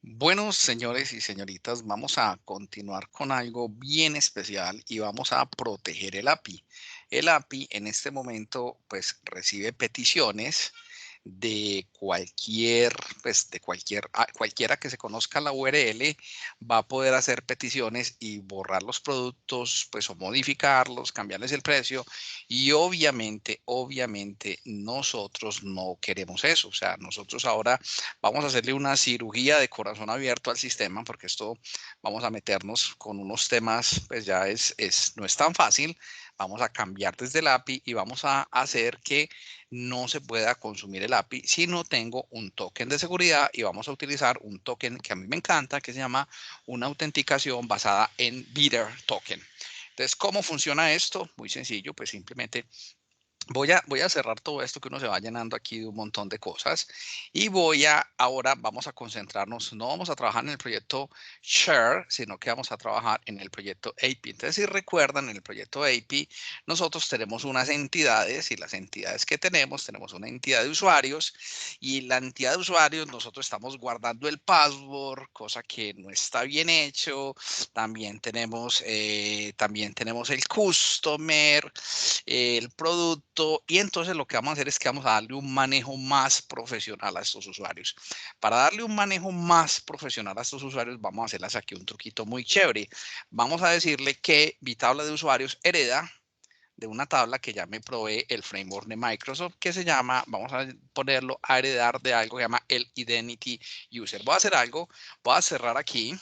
Bueno, señores y señoritas, vamos a continuar con algo bien especial y vamos a proteger el API. El API en este momento pues recibe peticiones de cualquiera que se conozca la URL va a poder hacer peticiones y borrar los productos, pues o modificarlos, cambiarles el precio y obviamente nosotros no queremos eso. O sea, nosotros ahora vamos a hacerle una cirugía de corazón abierto al sistema porque esto vamos a meternos con unos temas, pues ya no es tan fácil. Vamos a cambiar desde el API y vamos a hacer que no se pueda consumir el API si no tengo un token de seguridad y vamos a utilizar un token que a mí me encanta que se llama una autenticación basada en Bitter Token. Entonces, ¿cómo funciona esto? Muy sencillo, pues simplemente voy a cerrar todo esto que uno se va llenando aquí de un montón de cosas y ahora vamos a concentrarnos, no vamos a trabajar en el proyecto Share, sino que vamos a trabajar en el proyecto API. Entonces, si recuerdan, en el proyecto API, nosotros tenemos unas entidades y las entidades que tenemos una entidad de usuarios y la entidad de usuarios, nosotros estamos guardando el password, cosa que no está bien hecho. También tenemos el customer, el producto y entonces lo que vamos a hacer es que vamos a darle un manejo más profesional a estos usuarios. Para darle un manejo más profesional a estos usuarios vamos a hacerles aquí un truquito muy chévere. Vamos a decirle que mi tabla de usuarios hereda de una tabla que ya me provee el framework de Microsoft que se llama, vamos a ponerlo a heredar de algo que se llama el Identity User. Voy a hacer algo, voy a cerrar aquí,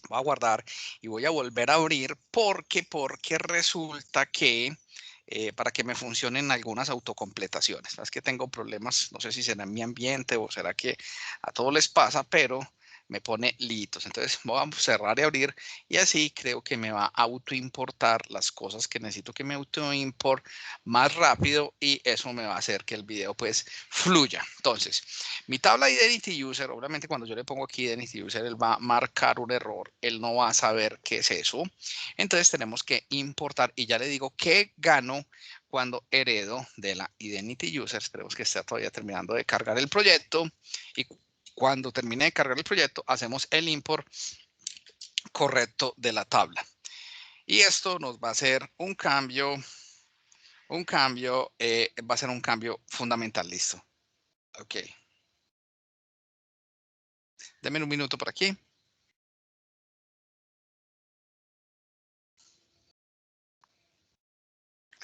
voy a guardar y voy a volver a abrir porque resulta que para que me funcionen algunas autocompletaciones. Es que tengo problemas, no sé si será en mi ambiente o será que a todos les pasa, pero me pone litos. Entonces voy a cerrar y abrir y así creo que me va a autoimportar las cosas que necesito que me autoimport más rápido y eso me va a hacer que el video pues fluya. Entonces, mi tabla Identity User, obviamente cuando yo le pongo aquí Identity User, él va a marcar un error, él no va a saber qué es eso. Entonces tenemos que importar y ya le digo que gano cuando heredo de la Identity User. Esperemos que esté todavía terminando de cargar el proyecto y cuando termine de cargar el proyecto hacemos el import correcto de la tabla. Y esto nos va a hacer va a ser un cambio fundamental. Listo. Ok. Denme un minuto por aquí.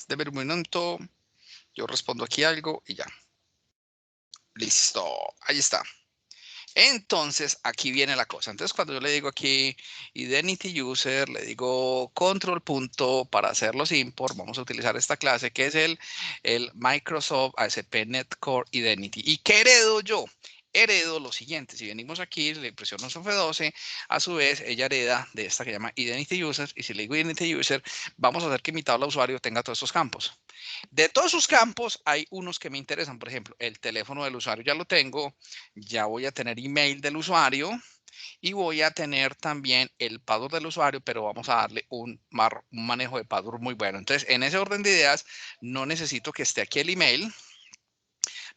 Denme un minuto. Yo respondo aquí algo y ya. Listo. Ahí está. Entonces, aquí viene la cosa. Entonces, cuando yo le digo aquí Identity User, le digo control punto para hacer los import, vamos a utilizar esta clase que es el Microsoft ASP.NET Core Identity. ¿Y qué heredo yo? Heredo lo siguiente. Si venimos aquí, le presiono F12, a su vez, ella hereda de esta que se llama Identity User. Y si le digo Identity User, vamos a hacer que mi tabla de usuario tenga todos estos campos. De todos sus campos, hay unos que me interesan. Por ejemplo, el teléfono del usuario ya lo tengo. Ya voy a tener email del usuario y voy a tener también el password del usuario, pero vamos a darle un manejo de password muy bueno. Entonces, en ese orden de ideas, no necesito que esté aquí el email.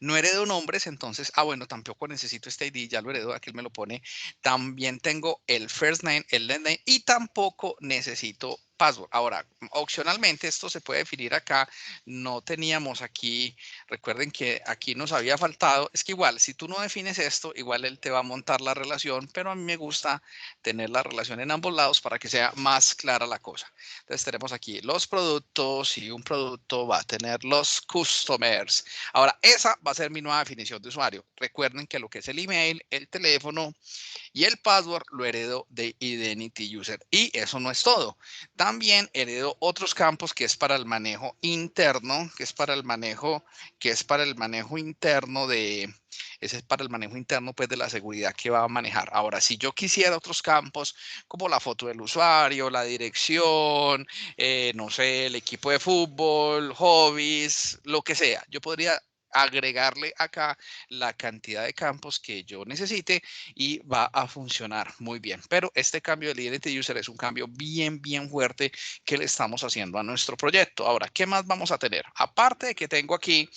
No heredo nombres, entonces, bueno, tampoco necesito este ID, ya lo heredo, aquí él me lo pone. También tengo el first name, el last name y tampoco necesito password. Ahora, opcionalmente esto se puede definir acá. No teníamos aquí, recuerden que aquí nos había faltado, es que igual, si tú no defines esto, igual él te va a montar la relación, pero a mí me gusta tener la relación en ambos lados para que sea más clara la cosa. Entonces tenemos aquí los productos y un producto va a tener los customers. Ahora, esa va a ser mi nueva definición de usuario. Recuerden que lo que es el email, el teléfono y el password lo heredo de Identity User. Y eso no es todo. También heredo otros campos que es para el manejo interno, ese es para el manejo interno pues de la seguridad que va a manejar. Ahora, si yo quisiera otros campos como la foto del usuario, la dirección, no sé, el equipo de fútbol, hobbies, lo que sea, yo podría agregarle acá la cantidad de campos que yo necesite y va a funcionar muy bien. Pero este cambio del Identity User es un cambio bien fuerte que le estamos haciendo a nuestro proyecto. Ahora, ¿qué más vamos a tener? Aparte de que tengo aquí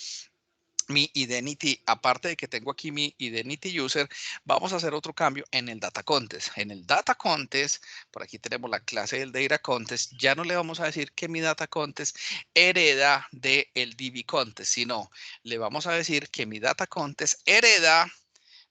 mi identity, aparte de que tengo aquí mi identity user, vamos a hacer otro cambio en el data contest. En el data contest, por aquí tenemos la clase del data contest, ya no le vamos a decir que mi data contest hereda del DB contest, sino le vamos a decir que mi data contest hereda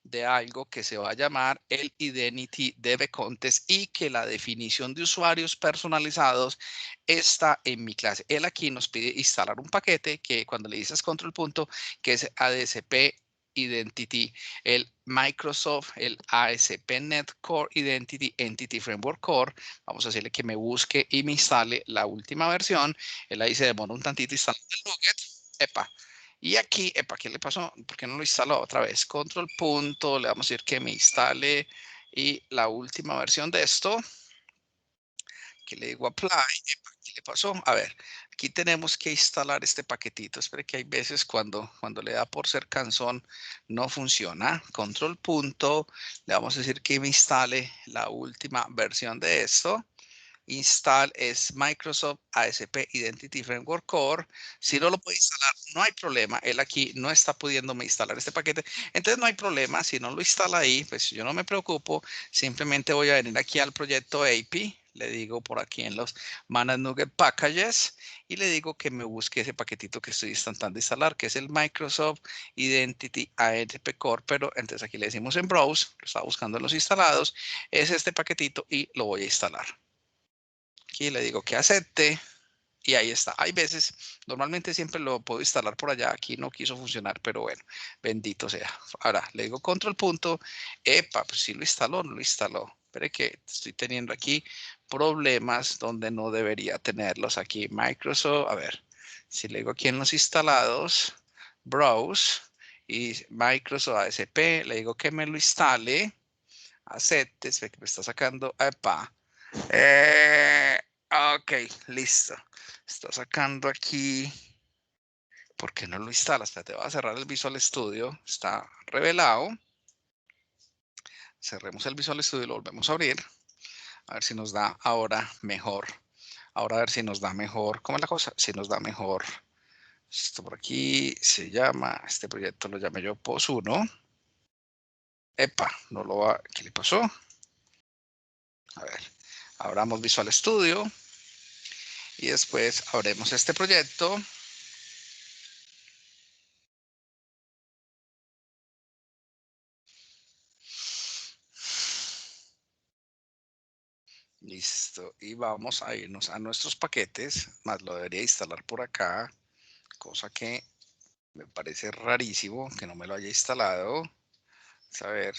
de algo que se va a llamar el Identity DB Contest y que la definición de usuarios personalizados está en mi clase. Él aquí nos pide instalar un paquete que cuando le dices control punto, que es ADSP Identity, el Microsoft, el ASP.NET Core Identity Entity Framework Core. Vamos a decirle que me busque y me instale la última versión. Él ahí se demora un tantito instalando el NuGet. Epa. Y aquí, epa, ¿qué le pasó? ¿Por qué no lo instaló otra vez? Control punto, le vamos a decir que me instale y la última versión de esto, que le digo apply, epa, ¿qué le pasó? A ver, aquí tenemos que instalar este paquetito. Espere que hay veces cuando le da por ser cansón no funciona. Control punto, le vamos a decir que me instale la última versión de esto. Install es Microsoft ASP Identity Framework Core. Si no lo puede instalar, no hay problema. Él aquí no está pudiéndome instalar este paquete. Entonces no hay problema. Si no lo instala ahí, pues yo no me preocupo. Simplemente voy a venir aquí al proyecto API. Le digo por aquí en los Manage NuGet Packages y le digo que me busque ese paquetito que estoy intentando instalar, que es el Microsoft Identity ASP Core. Pero entonces aquí le decimos en Browse, lo está buscando en los instalados, es este paquetito y lo voy a instalar. Aquí le digo que acepte y ahí está. Hay veces, normalmente siempre lo puedo instalar por allá. Aquí no quiso funcionar, pero bueno, bendito sea. Ahora le digo control punto. Epa, pues sí lo instaló, no lo instaló. Espere que estoy teniendo aquí problemas donde no debería tenerlos. Aquí Microsoft, a ver, si le digo aquí en los instalados, Browse y Microsoft ASP, le digo que me lo instale, acepte, se ve que me está sacando, epa. Ok, listo. Está sacando aquí. ¿Por qué no lo instala? Espérate, voy a cerrar el Visual Studio. Está revelado. Cerremos el Visual Studio y lo volvemos a abrir. A ver si nos da ahora mejor. Ahora a ver si nos da mejor. ¿Cómo es la cosa? Si nos da mejor. Esto por aquí se llama, este proyecto lo llamé yo POS 1. Epa, no lo va. ¿Qué le pasó? A ver, abramos Visual Studio. Y después abrimos este proyecto. Listo. Y vamos a irnos a nuestros paquetes. Más lo debería instalar por acá. Cosa que me parece rarísimo que no me lo haya instalado. A ver,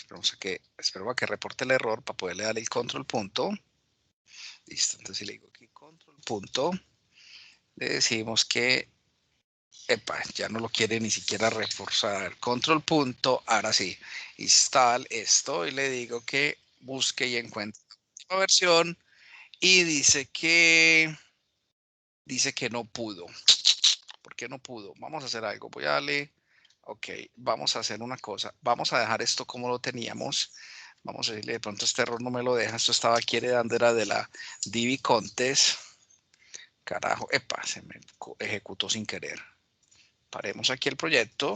espero a que reporte el error para poderle dar el control punto. Listo. Entonces si le digo aquí control punto, le decimos que epa, ya no lo quiere ni siquiera reforzar. Control punto, ahora sí, install esto y le digo que busque y encuentre la versión y dice que no pudo. ¿Por qué no pudo? Vamos a hacer algo. Voy a darle, ok, vamos a hacer una cosa. Vamos a dejar esto como lo teníamos. Vamos a decirle, de pronto este error no me lo deja. Esto estaba aquí heredando, era de la DB Contest. Carajo, epa, se me ejecutó sin querer. Paremos aquí el proyecto.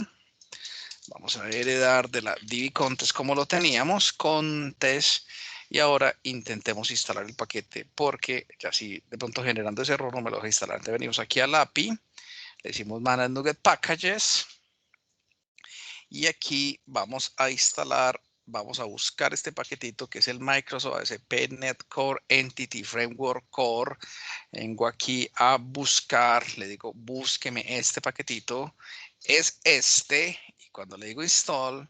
Vamos a heredar de la DB Contest como lo teníamos, Contest. Y ahora intentemos instalar el paquete porque ya si de pronto generando ese error no me lo deja instalar. Entonces venimos aquí al API, le decimos Manage NuGet Packages y aquí vamos a instalar, vamos a buscar este paquetito que es el Microsoft ASP.NET Core Entity Framework Core. Vengo aquí a buscar, le digo búsqueme este paquetito, es este y cuando le digo install,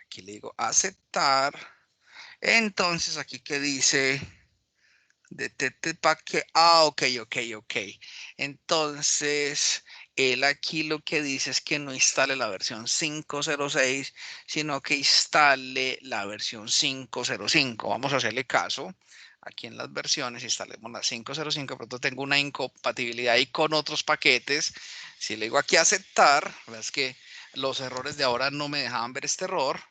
aquí le digo aceptar. Entonces aquí que dice detected packet. Ok. Entonces, él aquí lo que dice es que no instale la versión 5.06, sino que instale la versión 5.05. Vamos a hacerle caso. Aquí en las versiones instalemos la 5.05, pronto tengo una incompatibilidad ahí con otros paquetes. Si le digo aquí aceptar, es que los errores de ahora no me dejaban ver este error.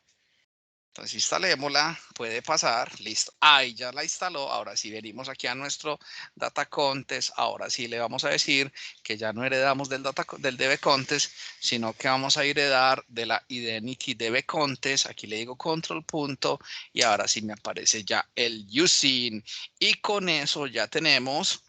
Entonces instalémosla, puede pasar, listo. Ahí ya la instaló. Ahora sí venimos aquí a nuestro data contest. Ahora sí le vamos a decir que ya no heredamos del DB contest, sino que vamos a heredar de la identity DB contest. Aquí le digo control punto y ahora sí me aparece ya el using. Y con eso ya tenemos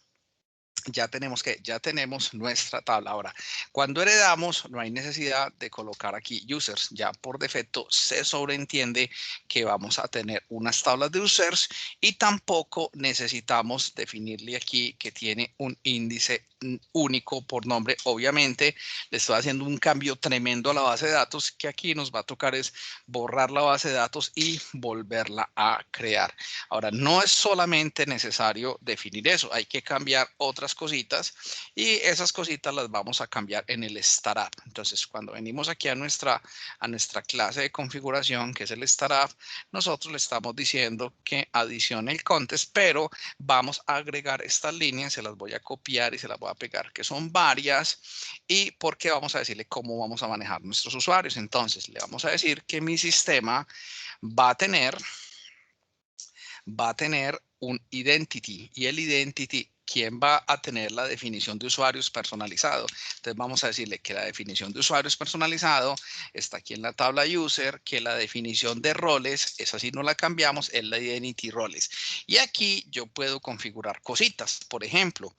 nuestra tabla. Ahora, cuando heredamos, no hay necesidad de colocar aquí users. Ya por defecto se sobreentiende que vamos a tener unas tablas de users y tampoco necesitamos definirle aquí que tiene un índice único por nombre. Obviamente, le estoy haciendo un cambio tremendo a la base de datos que aquí nos va a tocar es borrar la base de datos y volverla a crear. Ahora, no es solamente necesario definir eso, hay que cambiar otras cositas y esas cositas las vamos a cambiar en el startup. Entonces, cuando venimos aquí a nuestra clase de configuración, que es el startup, nosotros le estamos diciendo que adicione el contest, pero vamos a agregar estas líneas, se las voy a copiar y se las voy a pegar, que son varias, y porque vamos a decirle cómo vamos a manejar nuestros usuarios. Entonces, le vamos a decir que mi sistema va a tener un identity y el identity, ¿quién va a tener la definición de usuarios personalizado? Entonces vamos a decirle que la definición de usuarios personalizado está aquí en la tabla user, que la definición de roles, esa sí no la cambiamos, es la identity roles. Y aquí yo puedo configurar cositas. Por ejemplo,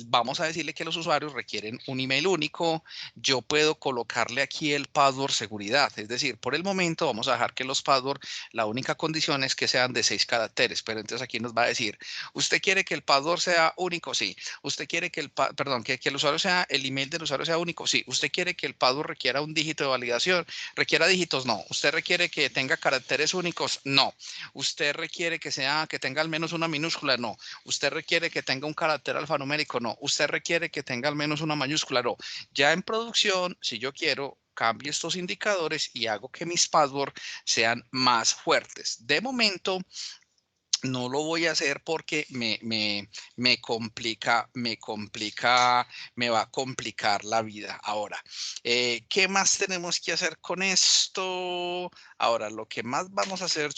vamos a decirle que los usuarios requieren un email único. Yo puedo colocarle aquí el password seguridad. Es decir, por el momento vamos a dejar que los password, la única condición es que sean de 6 caracteres, pero entonces aquí nos va a decir, ¿usted quiere que el password sea único? Sí. ¿Usted quiere que el usuario sea, el email del usuario sea único? Sí. ¿Usted quiere que el password requiera un dígito de validación? ¿Requiera dígitos? No. ¿Usted requiere que tenga caracteres únicos? No. ¿Usted requiere que tenga al menos una minúscula? No. ¿Usted requiere que tenga un carácter alfanumérico? No. ¿Usted requiere que tenga al menos una mayúscula? No. Ya en producción, si yo quiero, cambio estos indicadores y hago que mis passwords sean más fuertes. De momento, no lo voy a hacer porque me complica, me va a complicar la vida. Ahora, ¿qué más tenemos que hacer con esto? Ahora, lo que más vamos a hacer,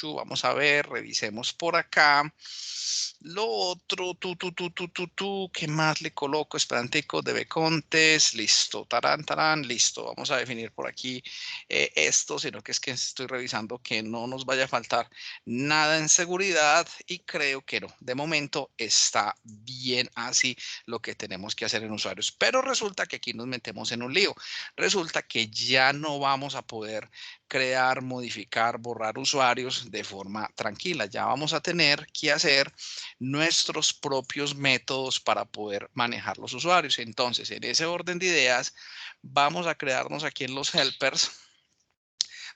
vamos a ver, revisemos por acá. Lo otro, ¿qué más le coloco? Esperantico, DB contest, listo, tarán, listo. Vamos a definir por aquí esto, sino que es que estoy revisando que no nos vaya a faltar nada en seguridad y creo que no. De momento está bien así lo que tenemos que hacer en usuarios, pero resulta que aquí nos metemos en un lío. Resulta que ya no vamos a poder crear, modificar, borrar usuarios de forma tranquila. Ya vamos a tener que hacer nuestros propios métodos para poder manejar los usuarios. Entonces, en ese orden de ideas, vamos a crearnos aquí en los helpers.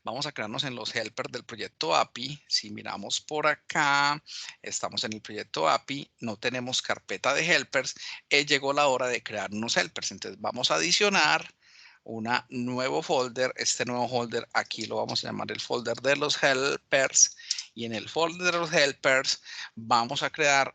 Vamos a crearnos en los helpers del proyecto API. Si miramos por acá, estamos en el proyecto API, no tenemos carpeta de helpers. Llegó la hora de crear unos helpers. Entonces, vamos a adicionar un nuevo folder. Este nuevo folder aquí lo vamos a llamar el folder de los helpers. Y en el folder de los helpers vamos a crear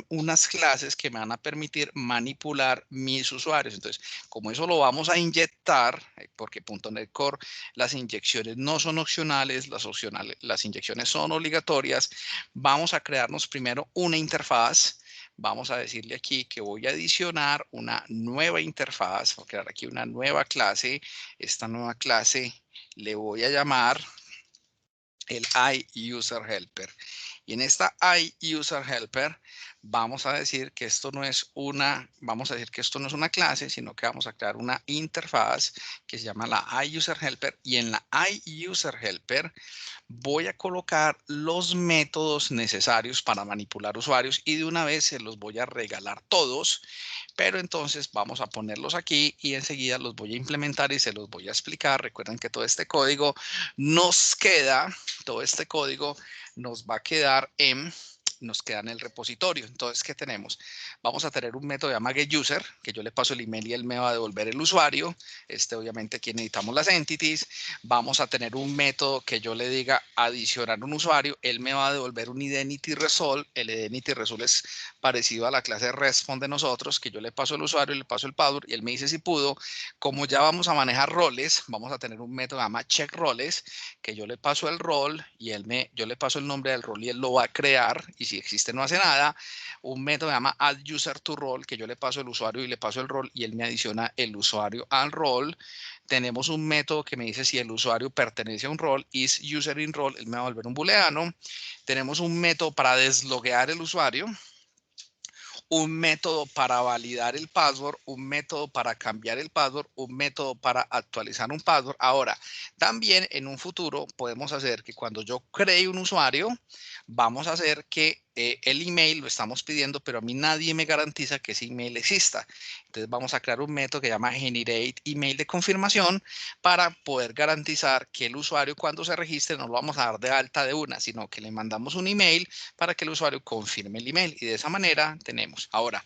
unas clases que me van a permitir manipular mis usuarios. Entonces, como eso lo vamos a inyectar, porque .NET Core, las inyecciones no son opcionales, las inyecciones son obligatorias, vamos a crearnos primero una interfaz. Vamos a decirle aquí que voy a adicionar una nueva interfaz, voy a crear aquí una nueva clase. Esta nueva clase le voy a llamar el iUserHelper. Y en esta iUserHelper vamos a decir que esto no es una clase, sino que vamos a crear una interfaz que se llama la iUserHelper. Y en la iUserHelper voy a colocar los métodos necesarios para manipular usuarios y de una vez se los voy a regalar todos, pero entonces vamos a ponerlos aquí y enseguida los voy a implementar y se los voy a explicar. Recuerden que todo este código nos va a quedar en nos queda en el repositorio. Entonces, ¿qué tenemos? Vamos a tener un método llamado getUser, que yo le paso el email y él me va a devolver el usuario. Obviamente, aquí necesitamos las entities. Vamos a tener un método que yo le diga adicionar un usuario. Él me va a devolver un identity result. El identity result es parecido a la clase responde de nosotros, que yo le paso el usuario y le paso el password y él me dice si pudo. Como ya vamos a manejar roles, vamos a tener un método llamado check roles, que yo le paso el rol y yo le paso el nombre del rol y él lo va a crear, y si existe no hace nada. Un método llama add user to role, que yo le paso el usuario y le paso el rol y él me adiciona el usuario al rol. Tenemos un método que me dice si el usuario pertenece a un rol, is user in role, él me va a volver un booleano. Tenemos un método para desloguear el usuario, un método para validar el password, un método para cambiar el password, un método para actualizar un password. Ahora, también en un futuro podemos hacer que cuando yo cree un usuario, vamos a hacer que el email lo estamos pidiendo, pero a mí nadie me garantiza que ese email exista. Entonces vamos a crear un método que se llama generate email de confirmación para poder garantizar que el usuario cuando se registre no lo vamos a dar de alta de una, sino que le mandamos un email para que el usuario confirme el email, y de esa manera tenemos. Ahora,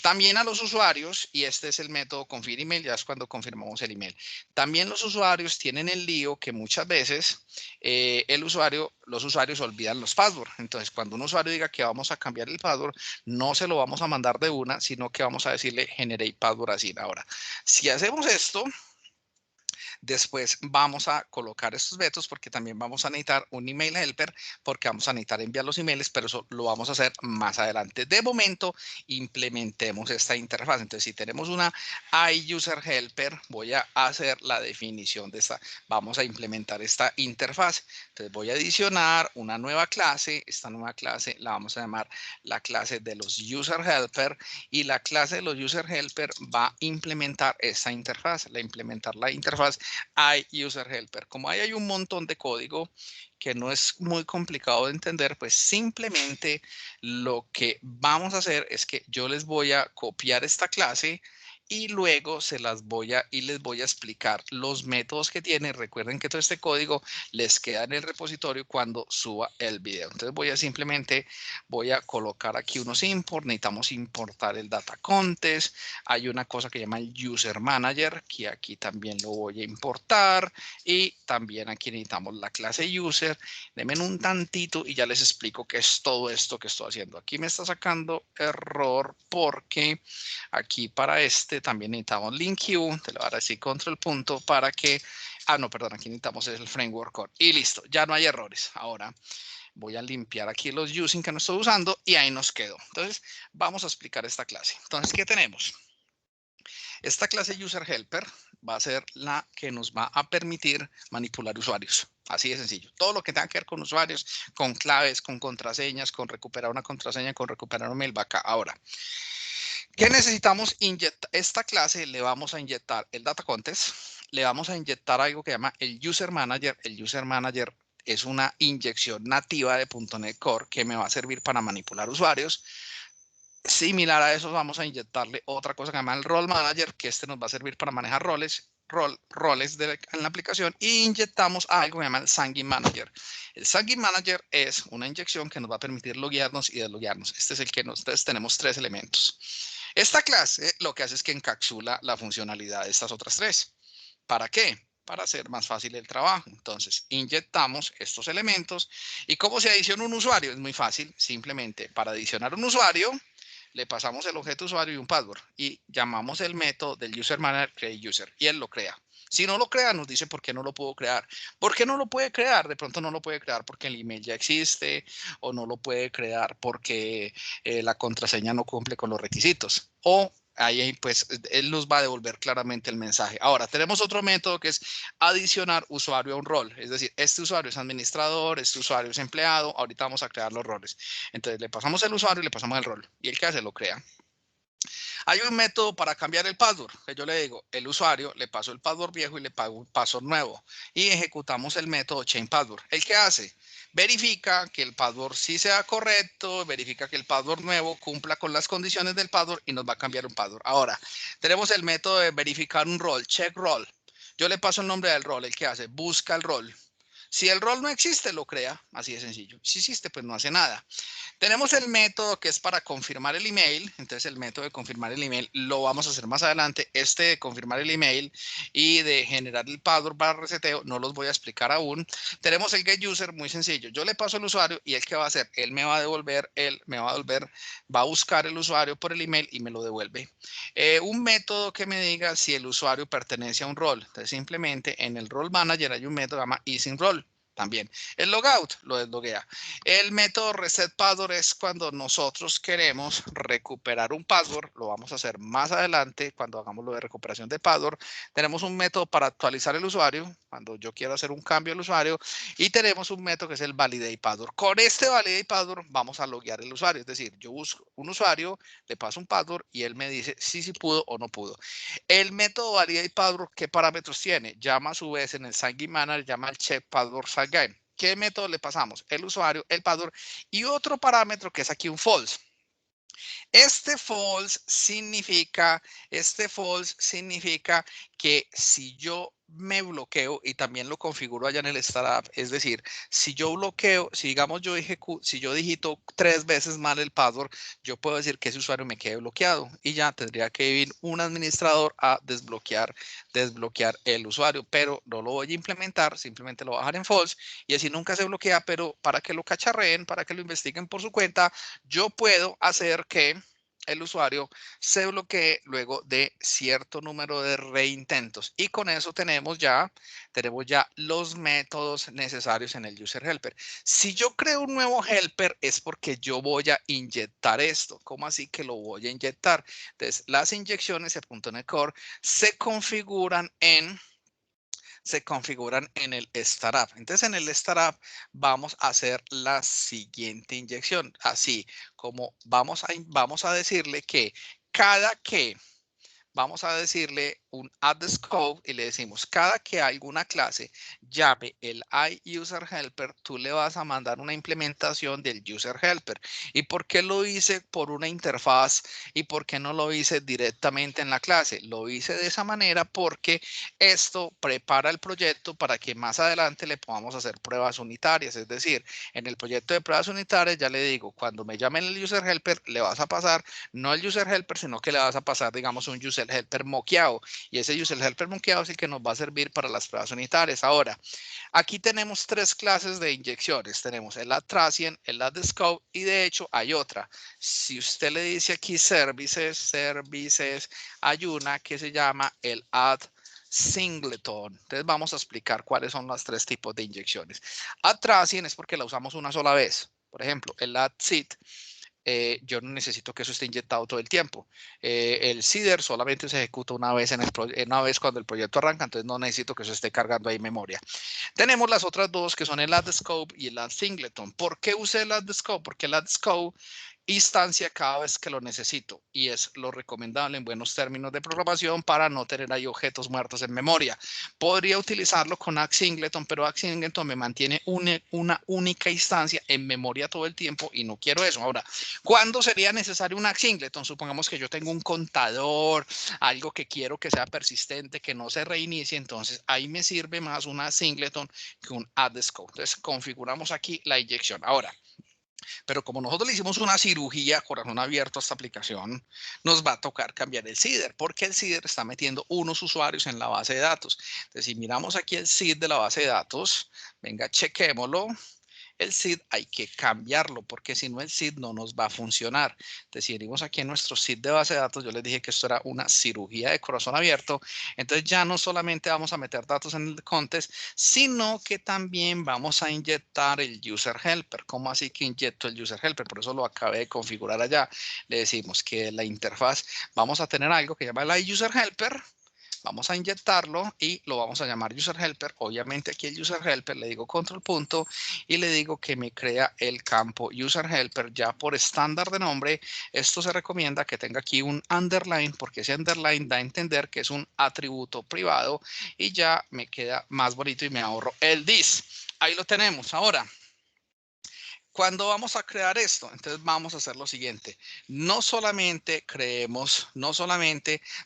también a los usuarios, y este es el método confirm email, ya es cuando confirmamos el email. También los usuarios tienen el lío que muchas veces los usuarios olvidan los passwords. Entonces, cuando un usuario diga que vamos a cambiar el password, no se lo vamos a mandar de una, sino que vamos a decirle generate password así. Ahora, si hacemos esto, después vamos a colocar estos vetos porque también vamos a necesitar un email helper, porque vamos a necesitar enviar los emails, pero eso lo vamos a hacer más adelante. De momento, implementemos esta interfaz. Entonces, si tenemos una iUser helper, voy a hacer la definición de esta. Vamos a implementar esta interfaz. Entonces, voy a adicionar una nueva clase. Esta nueva clase la vamos a llamar la clase de los user helper, y la clase de los user helper va a implementar esta interfaz. Implementar la interfaz iUser helper. Como ahí hay un montón de código que no es muy complicado de entender, pues simplemente lo que vamos a hacer es que yo les voy a copiar esta clase y luego les voy a explicar los métodos que tiene. Recuerden que todo este código les queda en el repositorio cuando suba el video. Entonces simplemente voy a colocar aquí unos import. Necesitamos importar el data contest. Hay una cosa que llama el user manager, que aquí también lo voy a importar, y también aquí necesitamos la clase user. Denme un tantito y ya les explico qué es todo esto que estoy haciendo. Aquí me está sacando error porque aquí para también necesitamos link queue. Te lo voy a dar así control punto para que, no, perdón, aquí necesitamos el framework core y listo, ya no hay errores. Ahora voy a limpiar aquí los using que no estoy usando y ahí nos quedó. Entonces vamos a explicar esta clase. Entonces, ¿qué tenemos? Esta clase user helper va a ser la que nos va a permitir manipular usuarios. Así de sencillo. Todo lo que tenga que ver con usuarios, con claves, con contraseñas, con recuperar una contraseña, con recuperar un mail, va acá. Ahora, ¿qué necesitamos inyectar? Esta clase le vamos a inyectar el data contest, le vamos a inyectar algo que llama el user manager. El user manager es una inyección nativa de .NET Core que me va a servir para manipular usuarios. Similar a eso, vamos a inyectarle otra cosa que se llama el role manager, que nos va a servir para manejar roles en la aplicación, y inyectamos algo que se llama el Sanguine Manager. El Sanguine Manager es una inyección que nos va a permitir loguearnos y desloguearnos. Este es el que entonces tenemos tres elementos. Esta clase lo que hace es que encapsula la funcionalidad de estas otras tres. ¿Para qué? Para hacer más fácil el trabajo. Entonces, inyectamos estos elementos. ¿Y cómo se adiciona un usuario? Es muy fácil. Simplemente para adicionar un usuario, le pasamos el objeto usuario y un password y llamamos el método del user manager create user y él lo crea. Si no lo crea, nos dice por qué no lo puedo crear. ¿Por qué no lo puede crear? De pronto no lo puede crear porque el email ya existe, o no lo puede crear porque la contraseña no cumple con los requisitos, o ahí pues él nos va a devolver claramente el mensaje. Ahora tenemos otro método que es adicionar usuario a un rol. Es decir, este usuario es administrador, este usuario es empleado. Ahorita vamos a crear los roles. Entonces le pasamos el usuario y le pasamos el rol. Y el que hace lo crea. Hay un método para cambiar el password, que yo le digo, el usuario, le paso el password viejo y le pago un password nuevo. Y ejecutamos el método change password. ¿El qué hace? Verifica que el password sí sea correcto, verifica que el password nuevo cumpla con las condiciones del password y nos va a cambiar un password. Ahora, tenemos el método de verificar un rol, check role. Yo le paso el nombre del rol, el que hace, busca el rol. Si el rol no existe, lo crea, así de sencillo. Si existe, pues no hace nada. Tenemos el método que es para confirmar el email. Entonces el método de confirmar el email lo vamos a hacer más adelante. Este de confirmar el email y de generar el password para reseteo no los voy a explicar aún. Tenemos el get user, muy sencillo. Yo le paso al usuario y él qué va a hacer. Él me va a devolver, va a buscar el usuario por el email y me lo devuelve. Un método que me diga si el usuario pertenece a un rol. Entonces simplemente en el role manager hay un método que se llama isInRole. También. El logout lo desloguea. El método reset password es cuando nosotros queremos recuperar un password. Lo vamos a hacer más adelante cuando hagamos lo de recuperación de password. Tenemos un método para actualizar el usuario, cuando yo quiero hacer un cambio al usuario. Y tenemos un método que es el validate password. Con este validate password vamos a loguear el usuario. Es decir, yo busco un usuario, le paso un password y él me dice si pudo o no pudo. El método validate password, ¿qué parámetros tiene? Llama a su vez en el sign manager, llama al check password sign. ¿Qué método le pasamos? El usuario, el password y otro parámetro que es aquí un false. Este false significa que si yo me bloqueo y también lo configuro allá en el startup, es decir, si yo bloqueo, si digamos si yo digito 3 veces mal el password, yo puedo decir que ese usuario me quede bloqueado y ya tendría que ir un administrador a desbloquear el usuario, pero no lo voy a implementar, simplemente lo voy a dejar en false y así nunca se bloquea, pero para que lo cacharreen, para que lo investiguen por su cuenta, yo puedo hacer que el usuario se bloquee luego de cierto número de reintentos. Y con eso tenemos ya los métodos necesarios en el user helper. Si yo creo un nuevo helper es porque yo voy a inyectar esto. ¿Cómo así que lo voy a inyectar? Entonces, las inyecciones de .NET Core se configuran en el startup. Entonces, en el startup vamos a hacer la siguiente inyección. Así como vamos a decirle que cada que vamos a decirle un add scope y le decimos cada que alguna clase llame el iUserHelper, tú le vas a mandar una implementación del userHelper. ¿Y por qué lo hice por una interfaz y por qué no lo hice directamente en la clase? Lo hice de esa manera porque esto prepara el proyecto para que más adelante le podamos hacer pruebas unitarias. Es decir, en el proyecto de pruebas unitarias ya le digo, cuando me llamen el userHelper, le vas a pasar no el userHelper, sino que le vas a pasar, digamos, un userHelper moqueado. Y ese userHelper moqueado es el que nos va a servir para las pruebas unitarias. Ahora, aquí tenemos 3 clases de inyecciones. Tenemos el add transient, el add scope y de hecho hay otra. Si usted le dice aquí services, hay una que se llama el add singleton. Entonces vamos a explicar cuáles son los 3 tipos de inyecciones. Add transient es porque la usamos una sola vez. Por ejemplo, el add seed. Yo no necesito que eso esté inyectado todo el tiempo. El CIDR solamente se ejecuta una vez, una vez cuando el proyecto arranca, entonces no necesito que eso esté cargando ahí memoria. Tenemos las otras dos que son el add scope y el add singleton. ¿Por qué usé el add scope? Porque el add scope instancia cada vez que lo necesito y es lo recomendable en buenos términos de programación para no tener ahí objetos muertos en memoria. Podría utilizarlo con add singleton, pero add singleton me mantiene una única instancia en memoria todo el tiempo y no quiero eso. Ahora, ¿cuándo sería necesario un add singleton? Supongamos que yo tengo un contador, algo que quiero que sea persistente, que no se reinicie, entonces ahí me sirve más un add singleton que un add scope. Entonces configuramos aquí la inyección. Ahora, pero como nosotros le hicimos una cirugía corazón abierto a esta aplicación, nos va a tocar cambiar el CIDR, porque el CIDR está metiendo unos usuarios en la base de datos. Entonces, si miramos aquí el CID de la base de datos, venga, chequémoslo. El SID hay que cambiarlo porque si no el SID no nos va a funcionar. Entonces, si venimos aquí en nuestro SID de base de datos, yo les dije que esto era una cirugía de corazón abierto. Entonces, ya no solamente vamos a meter datos en el contest, sino que también vamos a inyectar el user helper. ¿Cómo así que inyecto el user helper? Por eso lo acabé de configurar allá. Le decimos que la interfaz vamos a tener algo que llama el user helper. Vamos a inyectarlo y lo vamos a llamar user helper. Obviamente aquí el user helper le digo control punto y le digo que me crea el campo user helper ya por estándar de nombre. Esto se recomienda que tenga aquí un underline porque ese underline da a entender que es un atributo privado y ya me queda más bonito y me ahorro el this. Ahí lo tenemos. Ahora, Cuando vamos a crear esto, entonces vamos a hacer lo siguiente. No solamente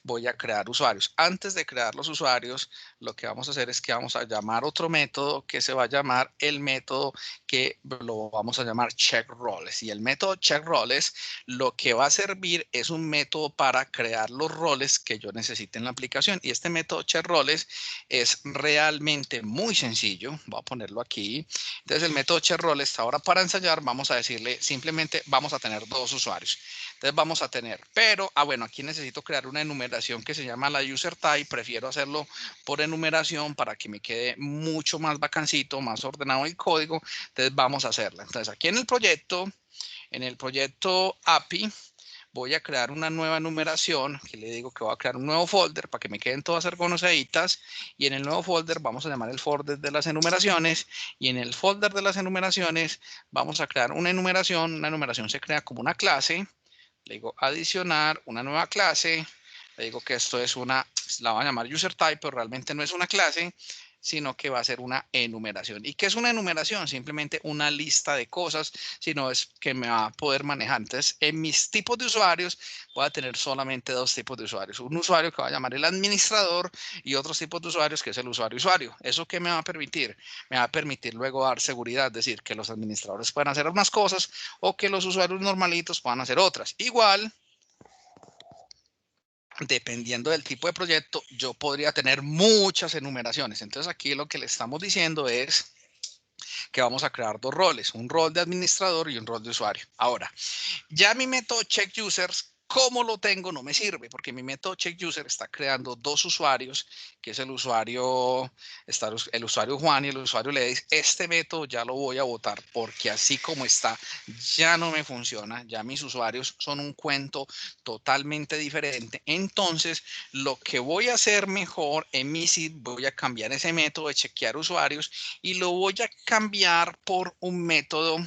voy a crear usuarios. Antes de crear los usuarios, lo que vamos a hacer es que vamos a llamar otro método que se va a llamar el método que lo vamos a llamar checkRoles. Y el método checkRoles lo que va a servir es un método para crear los roles que yo necesite en la aplicación. Y este método checkRoles es realmente muy sencillo. Voy a ponerlo aquí. Entonces el método checkRoles, ahora para ensayar, vamos a decirle simplemente vamos a tener dos usuarios. Entonces vamos a tener, pero, bueno, aquí necesito crear una enumeración que se llama la user type. Prefiero hacerlo por enumeración para que me quede mucho más bacancito, más ordenado el código. Entonces vamos a hacerla. Entonces aquí en el proyecto API, voy a crear una nueva numeración, que le digo que voy a crear un nuevo folder para que me queden todas reconociditas, y en el nuevo folder vamos a llamar el folder de las enumeraciones, y en el folder de las enumeraciones vamos a crear una enumeración se crea como una clase, le digo adicionar una nueva clase, le digo que esto es la voy a llamar user type, pero realmente no es una clase, sino que va a ser una enumeración. ¿Y qué es una enumeración? Simplemente una lista de cosas, sino es que me va a poder manejar. Entonces, en mis tipos de usuarios, voy a tener solamente dos tipos de usuarios. Un usuario que va a llamar el administrador y otros tipos de usuarios que es el usuario. ¿Eso qué me va a permitir? Me va a permitir luego dar seguridad, es decir, que los administradores puedan hacer unas cosas o que los usuarios normalitos puedan hacer otras. Igual, dependiendo del tipo de proyecto, yo podría tener muchas enumeraciones. Entonces aquí lo que le estamos diciendo es que vamos a crear dos roles, un rol de administrador y un rol de usuario. Ahora, ya mi método checkUsers, ¿cómo lo tengo? No me sirve porque mi método checkUser está creando dos usuarios, que es el usuario Juan y el usuario Ledis. Este método ya lo voy a botar porque así como está ya no me funciona. Ya mis usuarios son un cuento totalmente diferente. Entonces, lo que voy a hacer mejor en mi SID, voy a cambiar ese método de chequear usuarios y lo voy a cambiar por un método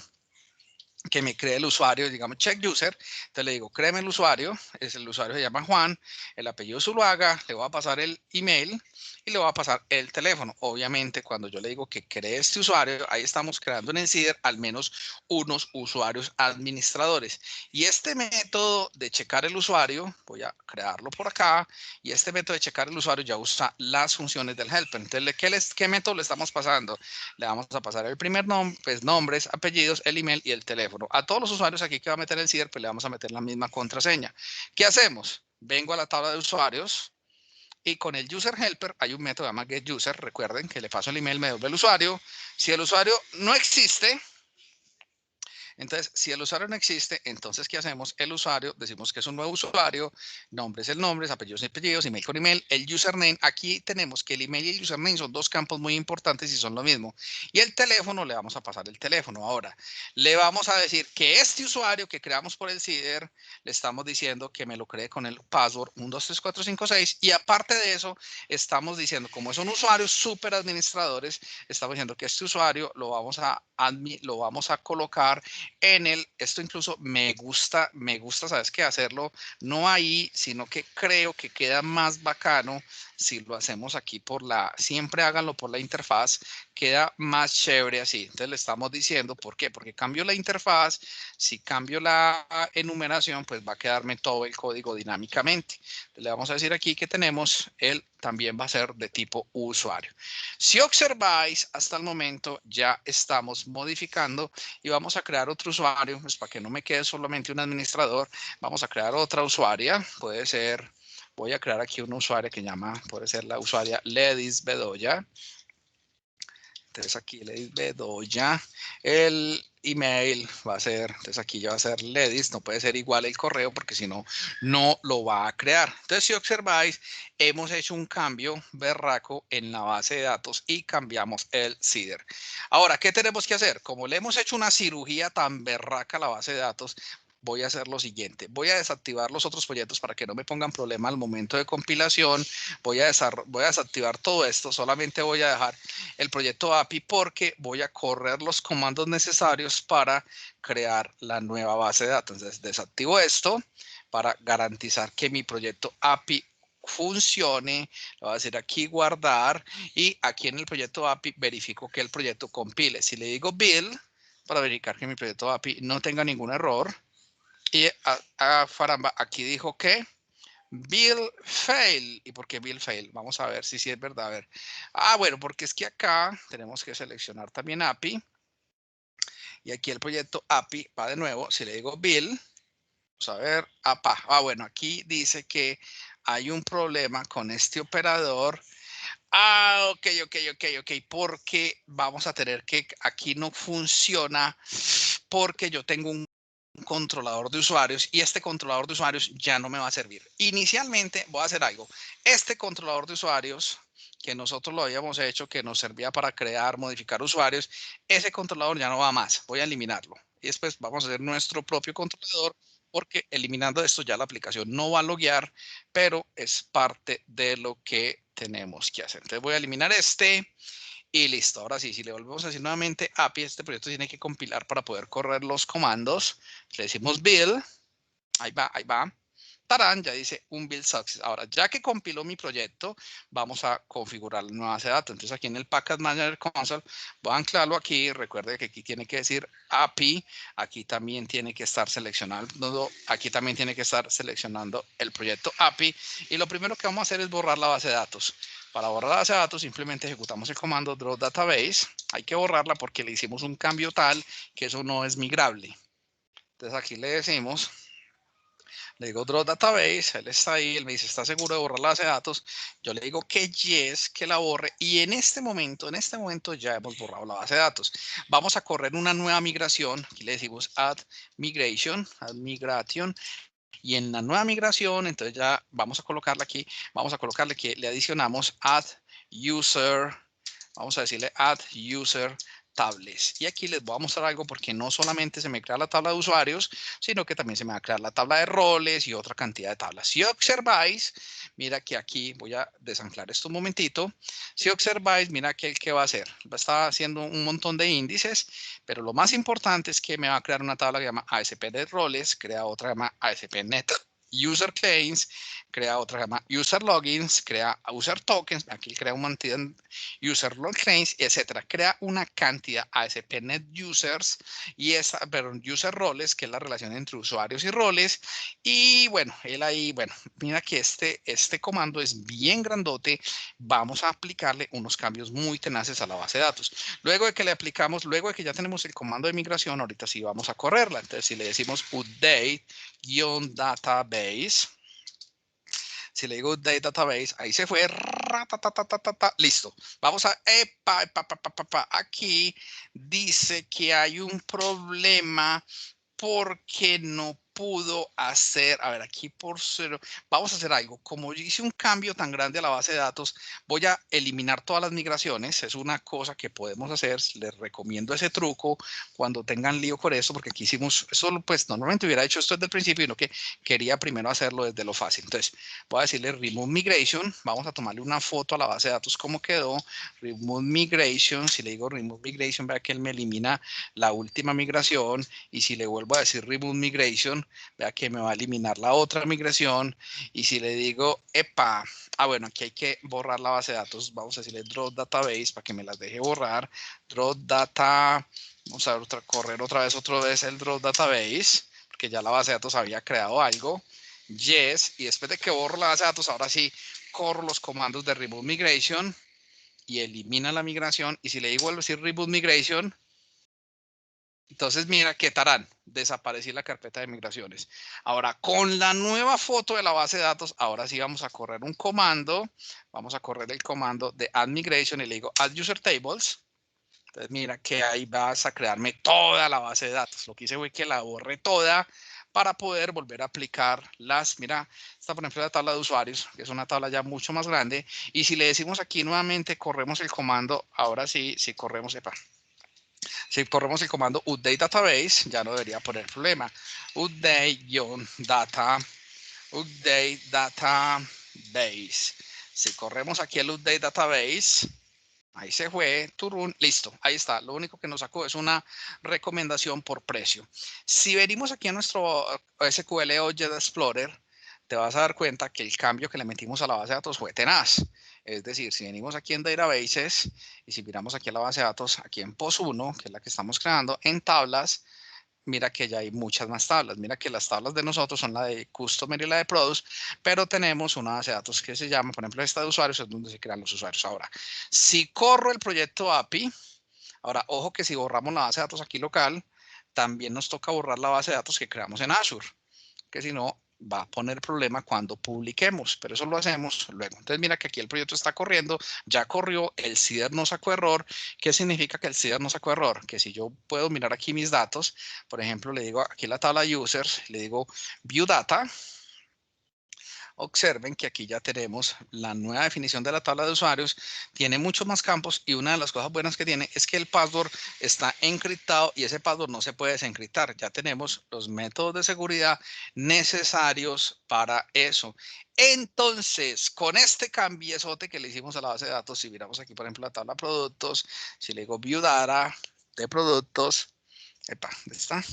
que me cree el usuario, digamos check user. Entonces le digo, créeme el usuario se llama Juan, el apellido Zuluaga, le voy a pasar el email y le voy a pasar el teléfono. Obviamente, cuando yo le digo que cree este usuario, ahí estamos creando en el CIDR al menos unos usuarios administradores. Y este método de checar el usuario, voy a crearlo por acá, y este método de checar el usuario ya usa las funciones del helper. Entonces, ¿qué método le estamos pasando? Le vamos a pasar el primer nombre, pues nombres, apellidos, el email y el teléfono. A todos los usuarios aquí que va a meter el CIDR, pues le vamos a meter la misma contraseña. ¿Qué hacemos? Vengo a la tabla de usuarios y con el user helper hay un método que se llama getUser. Recuerden que le paso el email, me devuelve el usuario. Si el usuario no existe, entonces, si el usuario no existe, entonces, ¿qué hacemos? El usuario, decimos que es un nuevo usuario, nombre es el nombre, apellidos y apellidos, email con email, el username. Aquí tenemos que el email y el username son dos campos muy importantes y son lo mismo. Y el teléfono, le vamos a pasar el teléfono. Ahora, le vamos a decir que este usuario que creamos por el CIDR, le estamos diciendo que me lo cree con el password 123456. Y aparte de eso, estamos diciendo, como son usuarios súper administradores, estamos diciendo que este usuario lo vamos a colocar en esto incluso me gusta, ¿sabes qué? Hacerlo no ahí, sino que creo que queda más bacano si lo hacemos aquí siempre háganlo por la interfaz, queda más chévere así. Entonces le estamos diciendo, ¿por qué? Porque cambio la interfaz, si cambio la enumeración, pues va a quedarme todo el código dinámicamente. Entonces, le vamos a decir aquí que también va a ser de tipo usuario. Si observáis, hasta el momento ya estamos modificando y vamos a crear otro usuario, pues para que no me quede solamente un administrador, vamos a crear otra usuaria, puede ser, voy a crear aquí una usuaria que puede ser la usuaria Ledis Bedoya. Entonces aquí Ledis Bedoya, el email va a ser, entonces aquí ya va a ser Ledis, no puede ser igual el correo porque si no, no lo va a crear. Entonces si observáis, hemos hecho un cambio berraco en la base de datos y cambiamos el CIDR. Ahora, ¿qué tenemos que hacer? Como le hemos hecho una cirugía tan berraca a la base de datos, voy a hacer lo siguiente. Voy a desactivar los otros proyectos para que no me pongan problema al momento de compilación. Voy a desactivar todo esto. Solamente voy a dejar el proyecto API porque voy a correr los comandos necesarios para crear la nueva base de datos. Entonces, desactivo esto para garantizar que mi proyecto API funcione. Le voy a decir aquí guardar y aquí en el proyecto API verifico que el proyecto compile. Si le digo build, para verificar que mi proyecto API no tenga ningún error. Y Faramba aquí dijo que Bill fail. ¿Y por qué Bill fail? Vamos a ver si sí es verdad. A ver. Bueno, porque es que acá tenemos que seleccionar también API. Y aquí el proyecto API va de nuevo. Si le digo Bill, vamos a ver. Bueno, aquí dice que hay un problema con este operador. Ok. Porque vamos a tener que aquí no funciona porque yo tengo un controlador de usuarios y este controlador de usuarios ya no me va a servir. Inicialmente voy a hacer algo. Este controlador de usuarios que nosotros lo habíamos hecho, que nos servía para crear, modificar usuarios, ese controlador ya no va más. Voy a eliminarlo. Y después vamos a hacer nuestro propio controlador porque eliminando esto ya la aplicación no va a loguear, pero es parte de lo que tenemos que hacer. Entonces voy a eliminar este. Y listo, ahora sí, si le volvemos a decir nuevamente API, este proyecto tiene que compilar para poder correr los comandos. Le decimos build, ahí va. Tarán, ya dice un build success. Ahora, ya que compiló mi proyecto, vamos a configurar la nueva base de datos. Entonces, aquí en el Package Manager Console, voy a anclarlo aquí. Recuerde que aquí tiene que decir API. Aquí también tiene que estar seleccionando, el proyecto API. Y lo primero que vamos a hacer es borrar la base de datos. Para borrar la base de datos, simplemente ejecutamos el comando drop database. Hay que borrarla porque le hicimos un cambio tal que eso no es migrable. Entonces, aquí le decimos... Le digo drop database, él está ahí, él me dice, ¿está seguro de borrar la base de datos? Yo le digo que yes, que la borre y en este momento ya hemos borrado la base de datos. Vamos a correr una nueva migración, aquí le decimos add migration y en la nueva migración, entonces ya vamos a colocarla aquí, vamos a colocarle que le adicionamos add user, vamos a decirle add user tables. Y aquí les voy a mostrar algo porque no solamente se me crea la tabla de usuarios, sino que también se me va a crear la tabla de roles y otra cantidad de tablas. Si observáis, mira que aquí voy a desanclar esto un momentito. Si observáis, mira que ¿qué va a hacer? Va a estar haciendo un montón de índices, pero lo más importante es que me va a crear una tabla que se llama ASP.NET Roles, crea otra que se llama ASP.NET User Claims, crea otra que se llama User Logins, crea User Tokens, aquí crea un montón de User Log Claims, etcétera. Crea una cantidad ASP.NET Users y User Roles, que es la relación entre usuarios y roles. Y bueno, él ahí, bueno, mira que este comando es bien grandote. Vamos a aplicarle unos cambios muy tenaces a la base de datos. Luego de que le aplicamos, luego de que ya tenemos el comando de migración, ahorita sí vamos a correrla. Entonces, si le decimos update-database, si le digo update database, ahí se fue, listo. Vamos a, aquí dice que hay un problema porque no pudo hacer, a ver, aquí por cero, vamos a hacer algo. Como yo hice un cambio tan grande a la base de datos, voy a eliminar todas las migraciones. Es una cosa que podemos hacer. Les recomiendo ese truco cuando tengan lío con eso, porque aquí hicimos, eso pues normalmente hubiera hecho esto desde el principio, sino que quería primero hacerlo desde lo fácil. Entonces, voy a decirle remove migration, vamos a tomarle una foto a la base de datos, cómo quedó, remove migration, si le digo remove migration, vea que él me elimina la última migración, y si le vuelvo a decir remove migration, vea que me va a eliminar la otra migración, y si le digo, bueno, aquí hay que borrar la base de datos, vamos a decirle drop database para que me las deje borrar, drop data, vamos a correr otra vez el drop database, porque ya la base de datos había creado algo, yes, y después de que borro la base de datos, ahora sí, corro los comandos de remove migration, y elimina la migración, y si le digo decir reboot migration, entonces mira qué tarán, desaparecí la carpeta de migraciones. Ahora con la nueva foto de la base de datos, ahora sí vamos a correr un comando, vamos a correr el comando de add migration y le digo add user tables. Entonces mira que ahí vas a crearme toda la base de datos. Lo que hice fue que la borré toda para poder volver a aplicar mira, esta por ejemplo la tabla de usuarios, que es una tabla ya mucho más grande. Y si le decimos aquí nuevamente, corremos el comando, ahora sí, si corremos el comando update database, ya no debería poner problema. Update database. Si corremos aquí el update database, ahí se fue, turun, listo, ahí está. Lo único que nos sacó es una recomendación por precio. Si venimos aquí a nuestro SQL Object Explorer, te vas a dar cuenta que el cambio que le metimos a la base de datos fue tenaz. Es decir, si venimos aquí en Databases y si miramos aquí a la base de datos, aquí en POS1, que es la que estamos creando, en tablas, mira que ya hay muchas más tablas. Mira que las tablas de nosotros son la de Customer y la de Product, pero tenemos una base de datos que se llama, por ejemplo, esta de usuarios, es donde se crean los usuarios. Ahora, si corro el proyecto API, ahora, ojo que si borramos la base de datos aquí local, también nos toca borrar la base de datos que creamos en Azure, que si no, va a poner problema cuando publiquemos, pero eso lo hacemos luego. Entonces, mira que aquí el proyecto está corriendo, ya corrió, el CIDR no sacó error. ¿Qué significa que el CIDR no sacó error? Que si yo puedo mirar aquí mis datos, por ejemplo, le digo aquí la tabla users, le digo view data. Observen que aquí ya tenemos la nueva definición de la tabla de usuarios, tiene muchos más campos y una de las cosas buenas que tiene es que el password está encriptado y ese password no se puede desencriptar. Ya tenemos los métodos de seguridad necesarios para eso. Entonces, con este cambiezote que le hicimos a la base de datos, si miramos aquí, por ejemplo, la tabla de productos, si le digo view data de productos, epa, ¿dónde está?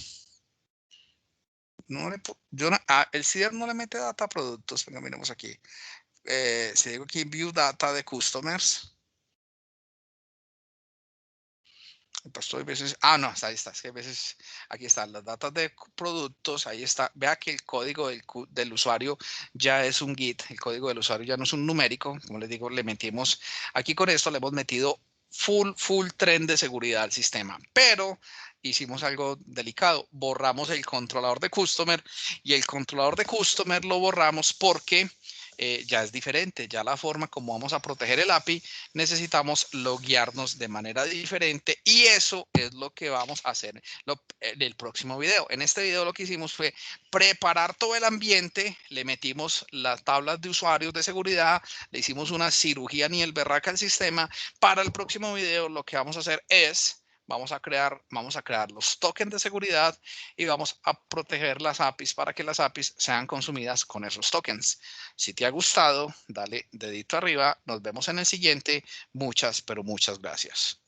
No le, el CIDR no le mete data a productos. Venga, miremos aquí. Si digo aquí view data de customers. Pues estoy veces, no, ahí está, es que a veces, aquí están las datas de productos, ahí está, vea que el código del usuario ya es un Git, el código del usuario ya no es un numérico, como les digo, le metimos, aquí con esto le hemos metido full tren de seguridad al sistema, pero hicimos algo delicado, borramos el controlador de customer y el controlador de customer lo borramos porque ya es diferente, ya la forma como vamos a proteger el API, necesitamos loguearnos de manera diferente y eso es lo que vamos a hacer en el próximo video. En este video lo que hicimos fue preparar todo el ambiente, le metimos las tablas de usuarios de seguridad, le hicimos una cirugía ni el berraca al sistema. Para el próximo video lo que vamos a hacer es vamos a crear los tokens de seguridad y vamos a proteger las APIs para que las APIs sean consumidas con esos tokens. Si te ha gustado, dale dedito arriba. Nos vemos en el siguiente. Muchas, pero muchas gracias.